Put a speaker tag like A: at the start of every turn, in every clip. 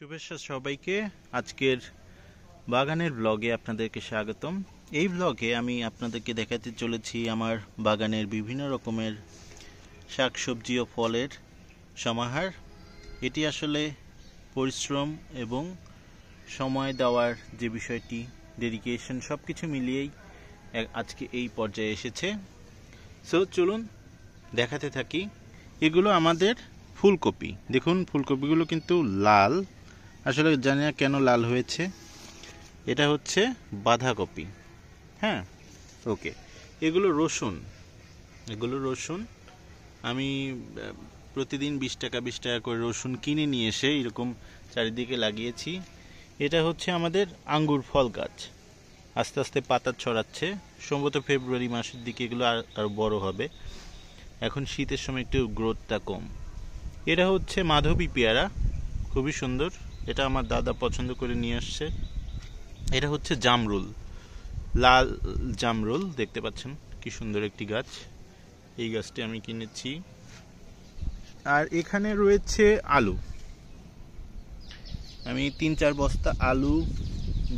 A: শুভেচ্ছা সবাইকে। আজকের বাগানের ব্লগে আপনাদেরকে স্বাগতম। এই ব্লগে আমি আপনাদেরকে দেখাতে চলেছি আমার বাগানের বিভিন্ন রকমের শাকসবজি ও ফলের সমাহার। এটি আসলে পরিশ্রম এবং সময় দেওয়ার যে বিষয়টি, ডেডিকেশন, সব কিছু মিলিয়েই আজকে এই পর্যায়ে এসেছে। সো চলুন দেখাতে থাকি। এগুলো আমাদের ফুলকপি। দেখুন, ফুলকপিগুলো কিন্তু লাল। আসলে জানি না কেন লাল হয়েছে। এটা হচ্ছে বাঁধাকপি। হ্যাঁ, ওকে। এগুলো রসুন। আমি প্রতিদিন 20 টাকা করে রসুন কিনে নিয়ে এসে এরকম চারিদিকে লাগিয়েছি। এটা হচ্ছে আমাদের আঙ্গুর ফল গাছ। আস্তে আস্তে পাতা ছড়াচ্ছে। সম্ভবত ফেব্রুয়ারি মাসের দিকে এগুলো আরো বড় হবে। এখন শীতের সময় একটু গ্রোথটা কম। এটা হচ্ছে মাধবী পেয়ারা, খুবই সুন্দর। এটা আমার দাদা পছন্দ করে নিয়ে আসছে। এটা হচ্ছে জামরুল, লাল জামরুল, দেখতে পাচ্ছেন কি সুন্দর একটি গাছ। এই গাছটি আমি কিনেছি। আর এখানে রয়েছে আলু। আমি 3-4 বস্তা আলু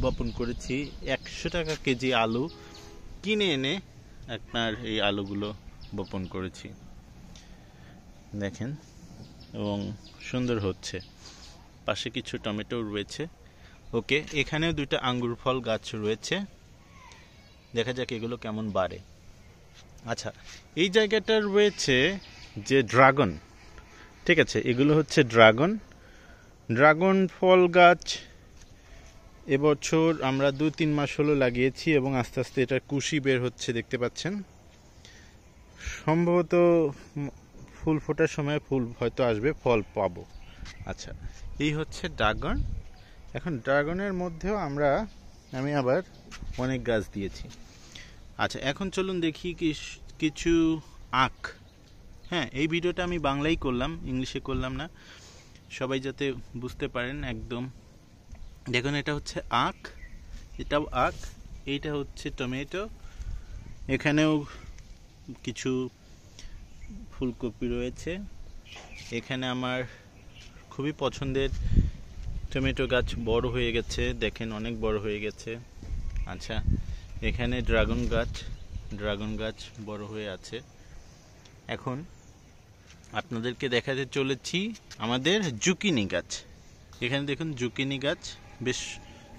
A: বপন করেছি। 100 টাকা কেজি আলু কিনে এনে আপনার এই আলুগুলো বপন করেছি, দেখেন, এবং সুন্দর হচ্ছে। পাশে কিছু টমেটো রয়েছে। ওকে, এখানেও 2টা আঙ্গুর ফল গাছ রয়েছে। দেখা যাক এগুলো কেমন বাড়ে। আচ্ছা, এই জায়গাটা রয়েছে যে ড্রাগন। ঠিক আছে, এগুলো হচ্ছে ড্রাগন ফল গাছ। এবছর আমরা 2-3 মাস হলো লাগিয়েছি এবং আস্তে আস্তে এটা কুশি বের হচ্ছে, দেখতে পাচ্ছেন। সম্ভবত ফুল ফোটার সময় ফুল হয়তো আসবে, ফল পাবো। আচ্ছা, এই হচ্ছে ড্রাগন। এখন ড্রাগনের মধ্যেও আমি আবার অনেক গাছ দিয়েছি। আচ্ছা, এখন চলুন দেখি কিছু আখ। হ্যাঁ, এই ভিডিওটা আমি বাংলায় করলাম, ইংলিশে করলাম না, সবাই যাতে বুঝতে পারেন একদম। দেখুন, এটা হচ্ছে আখ, এটাও আখ। এইটা হচ্ছে টমেটো। এখানেও কিছু ফুলকপি রয়েছে। এখানে আমার খুবই পছন্দের টমেটো গাছ বড় হয়ে গেছে, দেখেন, অনেক বড় হয়ে গেছে। আচ্ছা, এখানে ড্রাগন গাছ বড় হয়ে আছে। এখন আপনাদেরকে দেখাতে চলেছি আমাদের জুকিনি গাছ। এখানে দেখুন জুকিনি গাছ, বেশ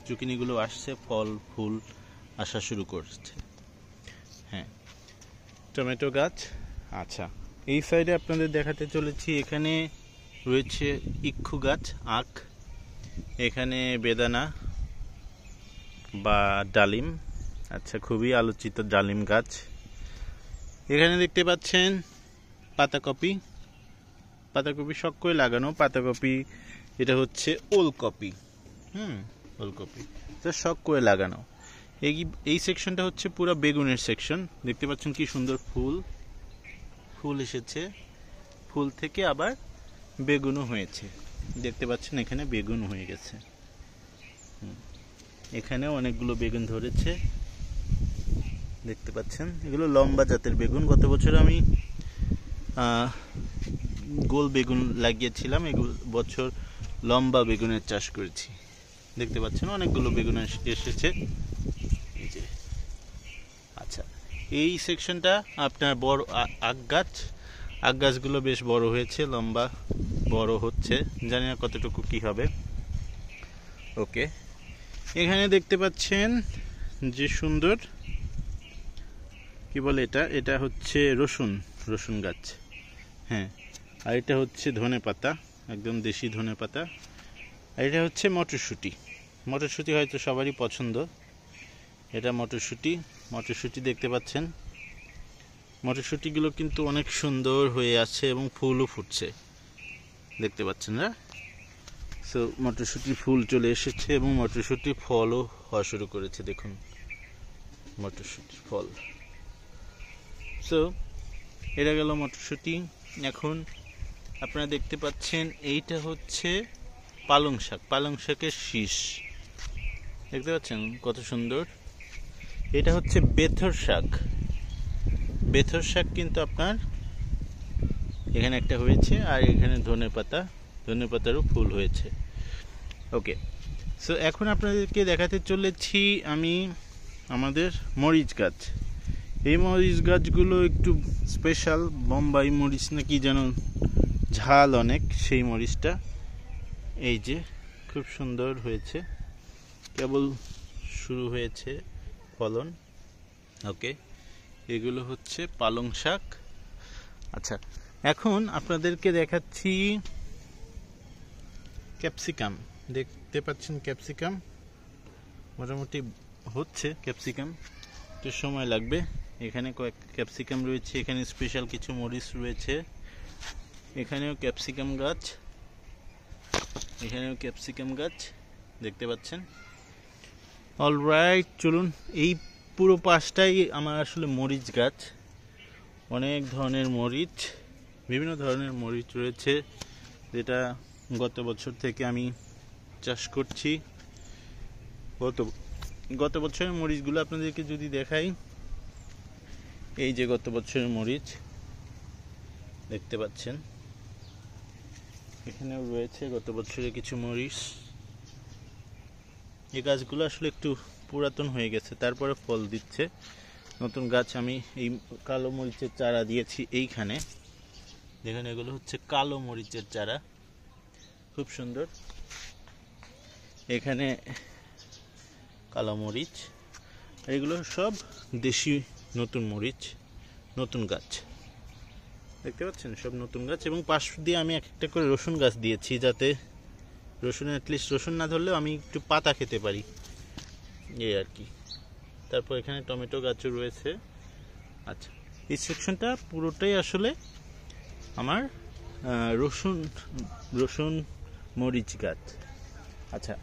A: জুকিনিগুলো আসছে, ফল ফুল আসা শুরু করছে। হ্যাঁ, টমেটো গাছ। আচ্ছা, এই সাইডে আপনাদের দেখাতে চলেছি, এখানে রয়েছে ইক্ষু গাছ, আখ। এখানে বেদানা বা ডালিম। আচ্ছা, খুবই আলোচিত ডালিম গাছ। এখানে দেখতে পাচ্ছেন পাতাকপি শখ করে লাগানো পাতাকপি। এটা হচ্ছে ওলকপি। ওলকপি শখ করে লাগানো। এই সেকশনটা হচ্ছে পুরো বেগুনের সেকশন। দেখতে পাচ্ছেন কি সুন্দর ফুল এসেছে। ফুল থেকে আবার বেগুনও হয়েছে, দেখতে পাচ্ছেন, এখানে বেগুন হয়ে গেছে। এখানেও অনেকগুলো বেগুন ধরেছে, দেখতে পাচ্ছেন। এগুলো লম্বা জাতের বেগুন। গত বছর আমি গোল বেগুন লাগিয়েছিলাম, বছর লম্বা বেগুনের চাষ করেছি। দেখতে পাচ্ছেন অনেকগুলো বেগুন এসেছে। আচ্ছা, এই সেকশনটা আপনার বড় আখ গাছগুলো বেশ বড় হয়েছে, লম্বা বড় হচ্ছে, জানি না কতটুকু কি হবে। ওকে, এখানে দেখতে পাচ্ছেন যে সুন্দর, কি বলে এটা হচ্ছে রসুন গাছ। হ্যাঁ, আর এটা হচ্ছে ধনেপাতা, একদম দেশি ধনেপাতা। আর এটা হচ্ছে মটরশুঁটি হয়তো সবারই পছন্দ। এটা মটরশুঁটি দেখতে পাচ্ছেন। মটরশুঁটিগুলো কিন্তু অনেক সুন্দর হয়ে আছে এবং ফুলও ফুটছে, দেখতে পাচ্ছেন না? সো মটরশুঁটি ফুল চলে এসেছে এবং মটরশুঁটি ফলও হওয়া শুরু করেছে, দেখুন মটরশুঁটি ফল। সো এটা গেল মটরশুঁটি। এখন আপনারা দেখতে পাচ্ছেন এইটা হচ্ছে পালং শাকের শীষ, দেখতে পাচ্ছেন কত সুন্দর। এটা হচ্ছে বেথর শাক কিন্তু আপনার এখানে একটা হয়েছে, আর এখানে ধনেপাতারও ফুল হয়েছে। ওকে, সো এখন আপনাদেরকে দেখাতে চলেছি আমি আমাদের মরিচ গাছ। এই মরিচ গাছগুলো একটু স্পেশাল, বোম্বাই মরিচ না কি যেন, ঝাল অনেক সেই মরিচটা। এই যে খুব সুন্দর হয়েছে, কেবল শুরু হয়েছে ফলন। ওকে, এগুলো হচ্ছে পালং শাক। আচ্ছা, এখন আপনাদেরকে দেখাচ্ছি ক্যাপসিকাম। দেখতে পাচ্ছেন ক্যাপসিকাম মোটামুটি হচ্ছে। ক্যাপসিকাম একটু সময় লাগবে। এখানে কয়েক ক্যাপসিকাম রয়েছে, এখানে স্পেশাল কিছু মরিচ রয়েছে, এখানেও ক্যাপসিকাম গাছ, এখানেও ক্যাপসিকাম গাছ দেখতে পাচ্ছেন। অলরাইট, চলুন। এই পুরো পাশটাই আমার আসলে মরিচ গাছ। অনেক ধরনের মরিচ, বিভিন্ন ধরনের মরিচ রয়েছে, যেটা গত বছর থেকে আমি চাষ করছি। গত বছরের মরিচগুলো আপনাদেরকে যদি দেখাই, এই যে গত বছরের মরিচ দেখতে পাচ্ছেন, এখানেও রয়েছে গত বছরের কিছু মরিচ। এই গাছগুলো আসলে একটু পুরাতন হয়ে গেছে, তারপরে ফল দিচ্ছে। নতুন গাছ আমি এই কালো মরিচের চারা দিয়েছি এইখানে, দেখেন এগুলো হচ্ছে কালো মরিচের চারা, খুব সুন্দর। এখানে কালো মরিচ, এগুলো সব দেশি নতুন মরিচ, নতুন গাছ দেখতে পাচ্ছেন, সব নতুন গাছ। এবং পাশ দিয়ে আমি একটা করে রসুন গাছ দিয়েছি, যাতে রসুনের অ্যাটলিস্ট রসুন না ধরলেও আমি একটু পাতা খেতে পারি, এই আর কি। তারপর এখানে টমেটো গাছও রয়েছে। আচ্ছা, এই সেকশনটা পুরোটাই আসলে আমার রসুন মরিচ গাছ। আচ্ছা,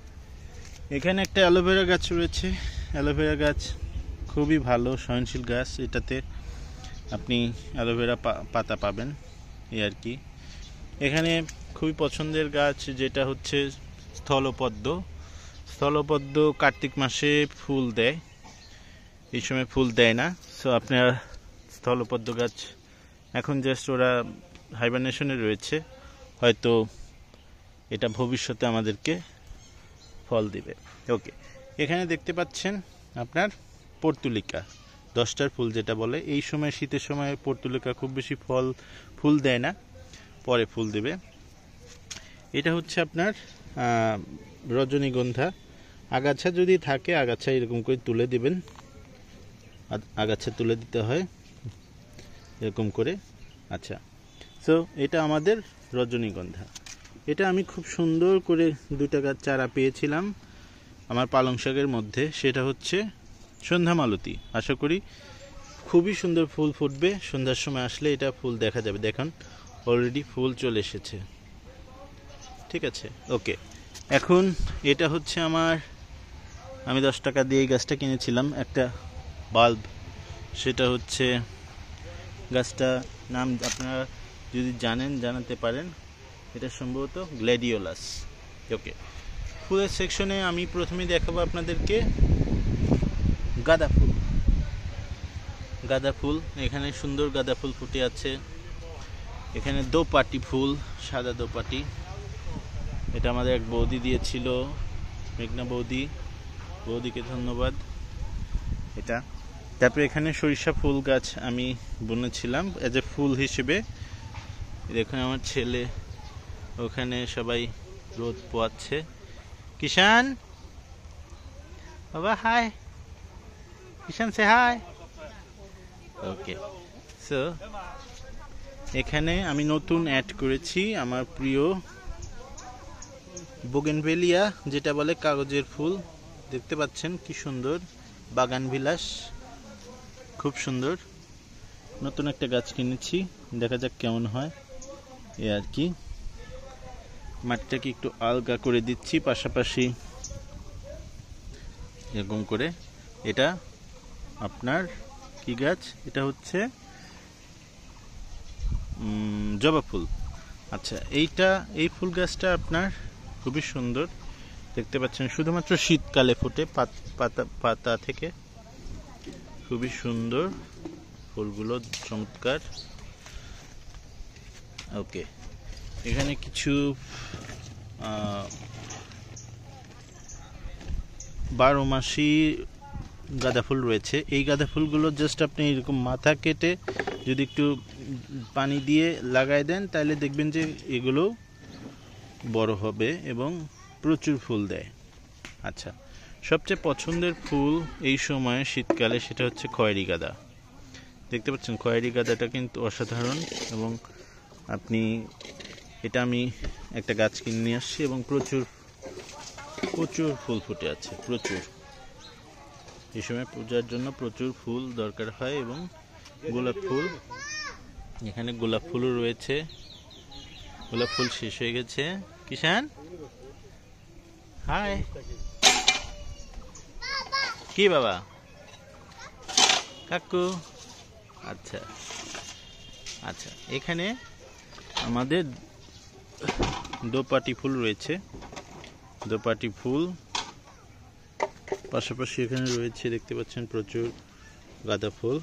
A: এখানে একটা অ্যালোভেরা গাছ রয়েছে। অ্যালোভেরা গাছ খুবই ভালো সহনশীল গাছ, এটাতে আপনি অ্যালোভেরা পাতা পাবেন, এই আর কি। এখানে খুবই পছন্দের গাছ যেটা হচ্ছে স্থলপদ্ম। স্থলপদ্ম কার্তিক মাসে ফুল দেয়, এই সময় ফুল দেয় না। সো আপনার স্থলপদ্ম গাছ এখন জাস্ট ওরা হাইবারনেশনে রয়েছে, হয়তো এটা ভবিষ্যতে আমাদেরকে ফল দিবে। ওকে, এখানে দেখতে পাচ্ছেন আপনার পর্তুলিকা, 10টার ফুল যেটা বলে। এই সময় শীতের সময় পর্তুলিকা খুব বেশি ফুল দেয় না, পরে ফুল দেবে। এটা হচ্ছে আপনার রজনীগন্ধা। আগাছা যদি থাকে, আগাছা এরকম করে তুলে দিবেন, আগাছা তুলে দিতে হয় এরকম করে। আচ্ছা, সো এটা আমাদের রজনীগন্ধা। এটা আমি খুব সুন্দর করে 2টা গাছ চারা পেয়েছিলাম আমার পালং শাকের মধ্যে, সেটা হচ্ছে সন্ধ্যা মালতী। আশা করি খুবই সুন্দর ফুল ফুটবে, সন্ধ্যার সময় আসলে এটা ফুল দেখা যাবে। দেখুন অলরেডি ফুল চলে এসেছে, ঠিক আছে। ওকে, এখন এটা হচ্ছে আমি 10 টাকা দিয়ে এই গাছটা কিনেছিলাম, একটা বাল্ব। সেটা হচ্ছে গাছটা নাম আপনারা যদি জানেন জানাতে পারেন, এটা সম্ভবত গ্ল্যাডিওলাস। ওকে, ফুলের সেকশনে আমি প্রথমে দেখাবো আপনাদেরকে গাঁদা ফুল। গাঁদা ফুল, এখানে সুন্দর গাঁদা ফুল ফুটে আছে। এখানে দোপাটি ফুল, সাদা দোপাটি, এটা আমাদের এক বৌদি দিয়েছিল, মেঘনা বৌদিকে ধন্যবাদ। এটা তারপরে এখানে সরিষা ফুল গাছ আমি বুনেছিলাম এজ এ ফুল হিসেবে। দেখুন আমার ছেলে ওখানে সবাই রোদ পোয়াচ্ছে। কিষান বাবা, হাই কিষান, সে হাই। ওকে, সো এখানে আমি নতুন অ্যাড করেছি আমার প্রিয় বোগেনভেলিয়া, যেটা বলে কাগজের ফুল। দেখতে পাচ্ছেন কি সুন্দর, বাগান বিলাস, খুব সুন্দর। নতুন একটা গাছ কিনেছি, দেখা যাক কেমন হয়, এই আর কি। মাটিটাকে একটু আলগা করে দিচ্ছি, পাশাপাশি এরকম করে। এটা আপনার কি গাছ? এটা হচ্ছে জবা ফুল। আচ্ছা, এই ফুল গাছটা আপনার খুবই সুন্দর, দেখতে পাচ্ছেন, শুধুমাত্র শীতকালে ফোটে পাতা থেকে। খুবই সুন্দর ফুলগুলো, চমৎকার। ওকে, এখানে কিছু 12 মাসি গাঁদা ফুল রয়েছে। এই গাঁদা ফুলগুলো জাস্ট আপনি এরকম মাথা কেটে যদি একটু পানি দিয়ে লাগাই দেন তাহলে দেখবেন যে এগুলো বড় হবে এবং প্রচুর ফুল দেয়। আচ্ছা, সবচেয়ে পছন্দের ফুল এই সময় শীতকালে সেটা হচ্ছে খয়েরি গাঁদা। দেখতে পাচ্ছেন খয়েরি গাঁদাটা কিন্তু অসাধারণ, এবং আপনি এটা আমি একটা গাছ কিনে নিয়ে আসছি এবং প্রচুর প্রচুর ফুল ফুটে আছে, প্রচুর। এই সময় পূজার জন্য প্রচুর ফুল দরকার হয়। এবং গোলাপ ফুল, এখানে গোলাপ ফুলও রয়েছে। গোলাপ ফুল শেষ হয়ে গেছে। কিষান হাই, কি বাবা কাকু? আচ্ছা আচ্ছা, এখানে আমাদের দোপাটি ফুল রয়েছে। দোপাটি ফুল পাশাপাশি এখানে রয়েছে, দেখতে পাচ্ছেন প্রচুর গাঁদা ফুল।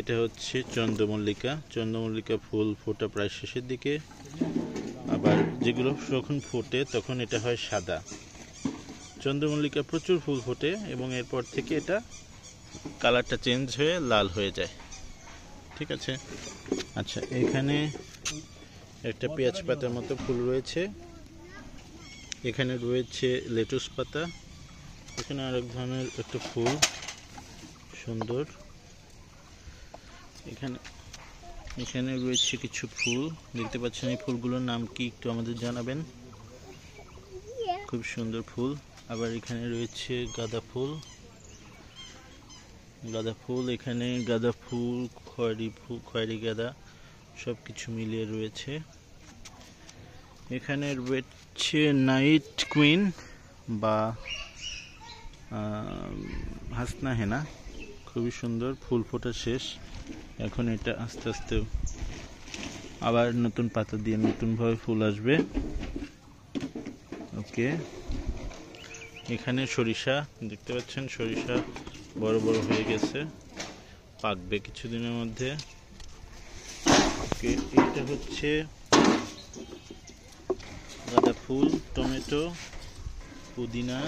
A: এটা হচ্ছে চন্দ্রমল্লিকা। চন্দ্রমল্লিকা ফুল ফোটা প্রায় শেষের দিকে, আবার যেগুলো যখন ফোটে তখন এটা হয় সাদা। চন্দ্রমল্লিকা প্রচুর ফুল ফোটে এবং এরপর থেকে এটা কালারটা চেঞ্জ হয়ে লাল হয়ে যায়। ঠিক আছে। আচ্ছা, এখানে একটা পেঁয়াজ পাতার মতো ফুল রয়েছে। এখানে রয়েছে লেটুস পাতা। এখানে আরেক ধরনের একটা ফুল সুন্দর। এখানে রয়েছে কিছু ফুল, দেখতে পাচ্ছেন। এই ফুলগুলোর নাম কি একটু আমাদের জানাবেন? খুব সুন্দর ফুল। আবার এখানে রয়েছে গাঁদা ফুল। গাঁদা ফুল, এখানে গাঁদা ফুল, খয়েরি গাঁদা সব কিছু মিলিয়ে রয়েছে। এখানে রয়েছে নাইট কুইন বা হাসনা হেনা, খুবই সুন্দর। ফুল ফোটা শেষ, এখন এটা আস্তে আস্তে আবার নতুন পাতা দিয়ে নতুনভাবে ফুল আসবে। ওকে, এখানে সরিষা, দেখতে পাচ্ছেন সরিষা বড় বড় হয়ে গেছে, পাকবে কিছুদিনের মধ্যে। ওকে, এটা হচ্ছে গাঁদা ফুল, টমেটো, পুদিনা।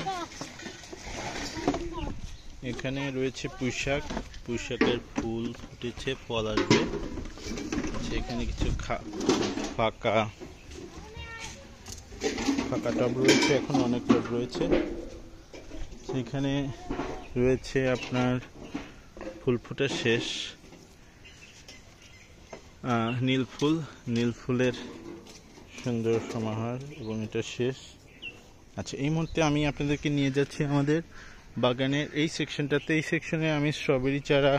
A: এখানে রয়েছে পুঁইশাক। পুঁইশাকের ফুল ফুটেছে, ফল আসবে। এখানে কিছু ফাঁকা টব রয়েছে, এখন অনেক টব রয়েছে। সেখানে রয়েছে আপনার ফুল ফোটা শেষ নীল ফুল। নীল ফুলের সুন্দর সমাহার এবং এটা শেষ। আচ্ছা, এই মুহূর্তে আমি আপনাদেরকে নিয়ে যাচ্ছি আমাদের বাগানের এই সেকশনটাতে। এই সেকশনে আমি স্ট্রবেরি চারা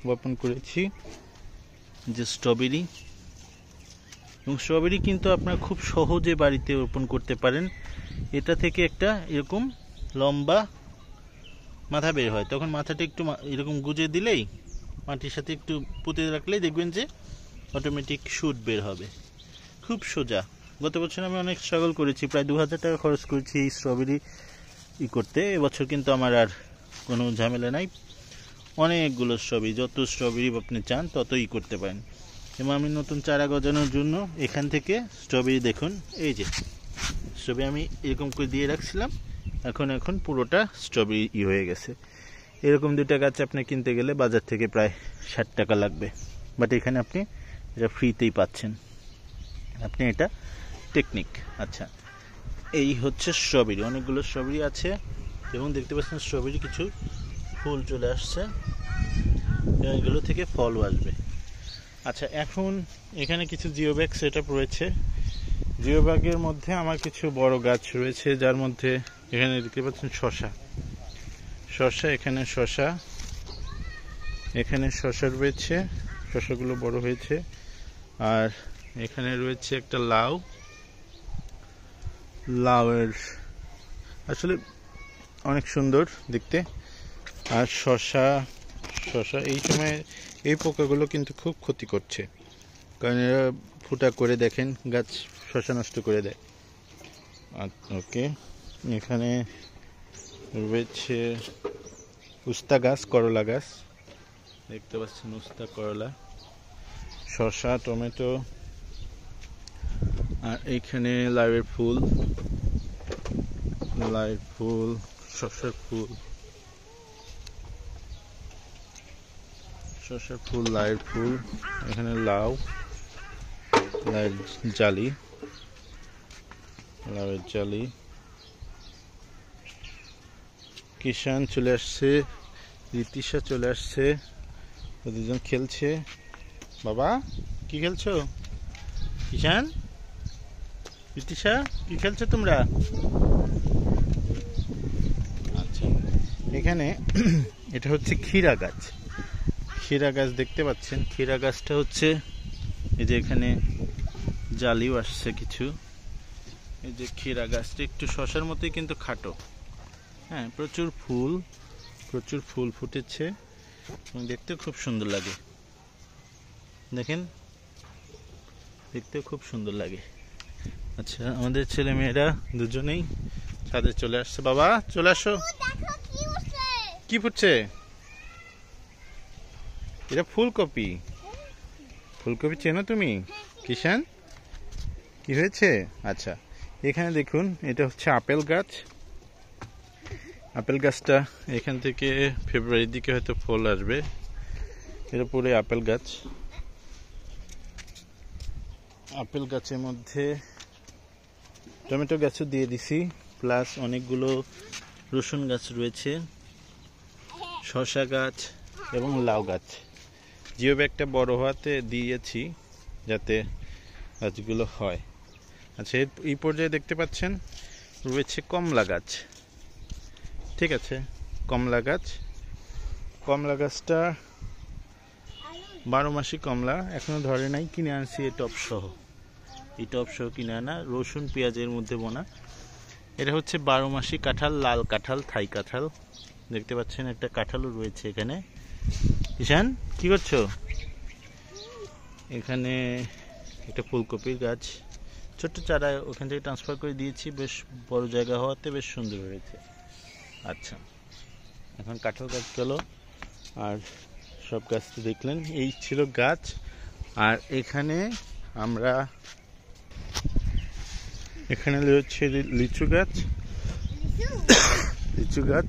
A: বপন করেছি, যে স্ট্রবেরি। এবং স্ট্রবেরি কিন্তু আপনারা খুব সহজে বাড়িতে রোপণ করতে পারেন। এটা থেকে একটা এরকম লম্বা মাথা বের হয়, তখন মাথাটা একটু এরকম গুজে দিলেই, মাটির সাথে একটু পুঁতে রাখলেই দেখবেন যে অটোমেটিক শুট বের হবে। খুব সোজা। গত বছর আমি অনেক স্ট্রাগল করেছি, প্রায় 2000 টাকা খরচ করেছি এই স্ট্রবেরি করতে। এবছর কিন্তু আমার আর কোনো ঝামেলা নাই। অনেকগুলো স্ট্রবেরি, যত স্ট্রবেরি আপনি চান ততই করতে পারেন। এবং আমি নতুন চারা গজানোর জন্য এখান থেকে স্ট্রবেরি, দেখুন এই যে স্ট্রবেরি আমি এরকম করে দিয়ে রাখছিলাম, এখন পুরোটা স্ট্রবেরি হয়ে গেছে। এরকম দুইটা গাছ আপনি কিনতে গেলে বাজার থেকে প্রায় 60 টাকা লাগবে, বাট এখানে আপনি এটা ফ্রিতেই পাচ্ছেন। আপনি এটা টেকনিক। আচ্ছা, এই হচ্ছে স্ট্রবেরি, অনেকগুলো স্ট্রবেরি আছে এবং দেখতে পাচ্ছেন স্ট্রবেরি কিছু ফুল চলে আসছে, এগুলো থেকে ফলও আসবে। আচ্ছা, এখন এখানে কিছু জিও ব্যাগ সেট আপ রয়েছে। জিও ব্যাগের মধ্যে আমার কিছু বড় গাছ রয়েছে, যার মধ্যে এখানে দেখতে পাচ্ছেন শসা। এখানে শসা রয়েছে, শসাগুলো বড় হয়েছে। আর এখানে রয়েছে একটা লাউয়ের আসলে অনেক সুন্দর দেখতে। আর শসা এই সময় এই পোকাগুলো কিন্তু খুব ক্ষতি করছে, কারণ এরা ফুটা করে দেখেন গাছ শসা নষ্ট করে দেয়। ওকে, এখানে রয়েছে উস্তা গাছ, করলা গাছ, দেখতে পাচ্ছেন উস্তা, করলা, শসা, টমেটো। আর এইখানে লাউয়ের ফুল শসার ফুল, শসার ফুল, লাউয়ের ফুল, এখানে লাউ, লাউয়ের জালি, লাউয়ের জালি। কিষান চলে আসছে, রিতিশা চলে আসছে, দুজন খেলছে। বাবা কি খেলছো? কিষান, রিতিশা কি খেলছো তোমরা? আচ্ছা, এখানে এটা হচ্ছে ক্ষীরা গাছ। ক্ষীরা গাছ দেখতে পাচ্ছেন। ক্ষীরা গাছটা হচ্ছে এই যে এখানে জালিও আসছে কিছু। এই যে ক্ষীরা গাছটা একটু শসার মতোই কিন্তু খাটো। হ্যাঁ, প্রচুর ফুল ফুটেছে এবং দেখতে খুব সুন্দর লাগে। দেখেন, দেখতে খুব সুন্দর লাগে। আচ্ছা, আমাদের ছেলে মেয়েরা দুজনেই ছাদে চলে আসছে। বাবা চলে আসো। কি ফুটছে? এটা ফুলকপি। ফুলকপি চেনো তুমি কিষান? কি হয়েছে? আচ্ছা, এখানে দেখুন, এটা হচ্ছে আপেল গাছ। আপেল গাছটা এখান থেকে ফেব্রুয়ারির দিকে হয়তো ফল আসবে। এটা পুরো আপেল গাছ। আপেল গাছের মধ্যে টমেটো গাছও দিয়ে দিছি, প্লাস অনেকগুলো রসুন গাছ রয়েছে, শসা গাছ এবং লাউ গাছ। জিও ব্যাগটা বড় হওয়াতে দিয়েছি যাতে গাছগুলো হয়। আচ্ছা, এই পর্যায়ে দেখতে পাচ্ছেন রয়েছে কমলা গাছ। ঠিক আছে, কমলা গাছ। কমলা গাছটা 12 মাসি কমলা, এখনো ধরে নাই, কিনে আনছি এই টপ সহ। এই টপ সহ কিনে আনা, রসুন পেঁয়াজের মধ্যে বোনা। এটা হচ্ছে 12 মাসি কাঁঠাল, লাল কাঁঠাল, থাই কাঁঠাল। দেখতে পাচ্ছেন একটা কাঁঠালও রয়েছে এখানে। কিষান কি করছো? এখানে একটা ফুলকপির গাছ, ছোট্ট চারা ওখান থেকে ট্রান্সফার করে দিয়েছি, বেশ বড় জায়গা হওয়াতে বেশ সুন্দর হয়েছে। আচ্ছা, এখন কাঁঠাল গাছ গেল, আর সব গাছ তো দেখলেন। এই ছিল গাছ। আর এখানে আমরা এখানে রয়েছে লিচু গাছ, লিচু গাছ,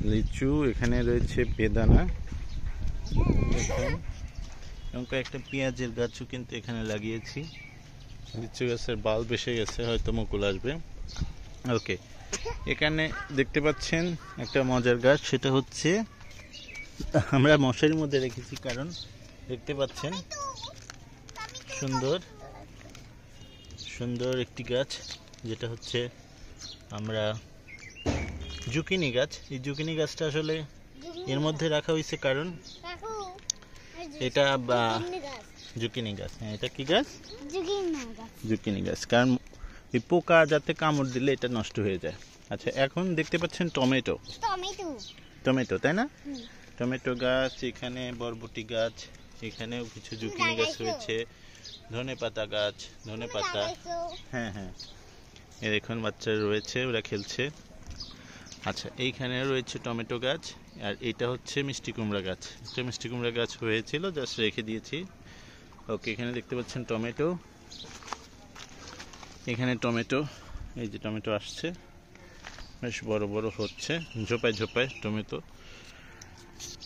A: লিচু। এখানে রয়েছে বেদানা, এবং কয়েকটা পেঁয়াজের গাছও কিন্তু এখানে লাগিয়েছি। লিচু গাছের বাল্ব এসে গেছে, হয়তো মুকুল আসবে। ওকে, এখানে দেখতে পাচ্ছেন একটা মজার গাছ, সেটা হচ্ছে আমরা মশারির মধ্যে রেখেছি, কারণ দেখতে পাচ্ছেন সুন্দর সুন্দর একটি গাছ, যেটা হচ্ছে আমরা জুকিনি গাছ। এই জুকিনি গাছটা আসলে এর মধ্যে রাখা হয়েছে কারণ এটা জুকিনি গাছ। হ্যাঁ, এটা কি গাছ? জুকিনি গাছ। কারণ এই পোকা যাতে কামড় দিলে এটা নষ্ট হয়ে যায়। আচ্ছা, এখন দেখতে পাচ্ছেন টমেটো, টমেটো তাই না? টমেটো গাছ, এখানে বরবটি গাছ, এখানেও কিছু জুকিনি গাছ রয়েছে, ধনেপাতা গাছ, ধনেপাতা। হ্যাঁ হ্যাঁ, এর এখন বাচ্চারা রয়েছে, ওরা খেলছে। আচ্ছা, এইখানে রয়েছে টমেটো গাছ, আর এটা হচ্ছে মিষ্টি কুমড়া গাছ। এটা মিষ্টি কুমড়া গাছ হয়েছিল, জাস্ট রেখে দিয়েছি। ওকে, এখানে দেখতে পাচ্ছেন টমেটো, এখানে টমেটো, এই যে টমেটো আসছে, বেশ বড় বড় হচ্ছে, ঝোপায় ঝোপায় টমেটো।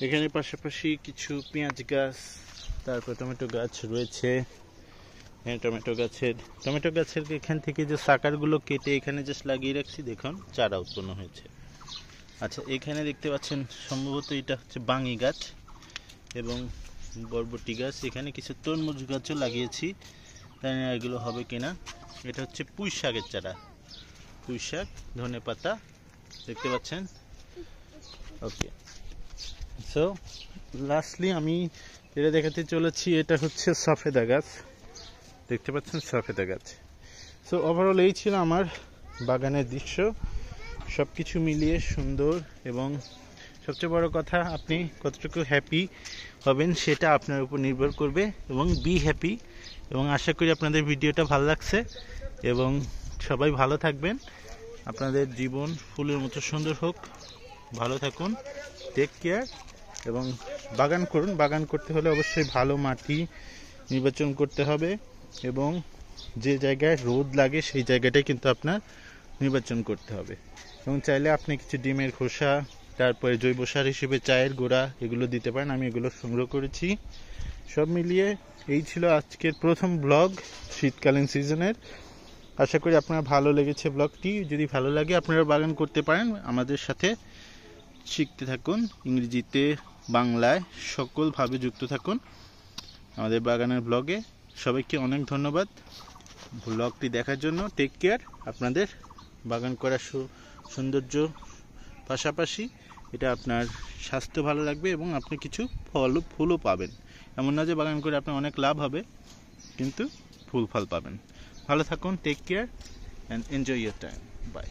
A: এখানে পাশাপাশি কিছু পেঁয়াজ গাছ, তারপর টমেটো গাছ রয়েছে। হ্যাঁ, টমেটো গাছের এখান থেকে যে সাকারগুলো কেটে এখানে জাস্ট লাগিয়ে রাখছি, দেখুন চারা উৎপন্ন হয়েছে। আচ্ছা, এখানে দেখতে পাচ্ছেন সম্ভবত এটা হচ্ছে বাঙি গাছ এবং বরবটি গাছ। এখানে কিছু তরমুজ গাছও লাগিয়েছি, জানি না এগুলো হবে কিনা। এটা হচ্ছে পুঁই শাকের চারা, পুঁই শাক, ধনেপাতা দেখতে পাচ্ছেন। ওকে, সো লাস্টলি আমি যেটা দেখাতে চলেছি, এটা হচ্ছে সফেদা গাছ, দেখতে পাচ্ছেন সফেদা গাছ। সো ওভারঅল এই ছিল আমার বাগানের দৃশ্য, সব কিছু মিলিয়ে সুন্দর। এবং সবচেয়ে বড় কথা, আপনি কতটুকু হ্যাপি হবেন সেটা আপনার উপর নির্ভর করবে, এবং বি হ্যাপি। এবং আশা করি আপনাদের ভিডিওটা ভালো লাগছে, এবং সবাই ভালো থাকবেন। আপনাদের জীবন ফুলের মতো সুন্দর হোক, ভালো থাকুন, টেক কেয়ার, এবং বাগান করুন। বাগান করতে হলে অবশ্যই ভালো মাটি নির্বাচন করতে হবে, এবং যে জায়গায় রোদ লাগে সেই জায়গাটাই কিন্তু আপনার নির্বাচন করতে হবে। এবং চাইলে আপনি কিছু ডিমের খোসা, তারপরে জৈব সার হিসেবে চায়ের গুঁড়া এগুলো দিতে পারেন। আমি এগুলো সংগ্রহ করেছি। সব মিলিয়ে এই ছিল আজকের প্রথম ব্লগ শীতকালীন সিজনের। আশা করি আপনার ভালো লেগেছে ব্লগটি। যদি ভালো লাগে আপনারা বাগান করতে পারেন। আমাদের সাথে শিখতে থাকুন, ইংরেজিতে বাংলায় সকলভাবে যুক্ত থাকুন আমাদের বাগানের ব্লগে। সবাইকে অনেক ধন্যবাদ ব্লগটি দেখার জন্য। Take care. আপনাদের বাগান করার সৌন্দর্য পাশাপাশি এটা আপনার স্বাস্থ্য ভালো লাগবে এবং আপনি কিছু ফুলও পাবেন। এমন না যে বাগান করে আপনার অনেক লাভ হবে কিন্তু ফল পাবেন। ভালো থাকুন, take care and enjoy your time. By.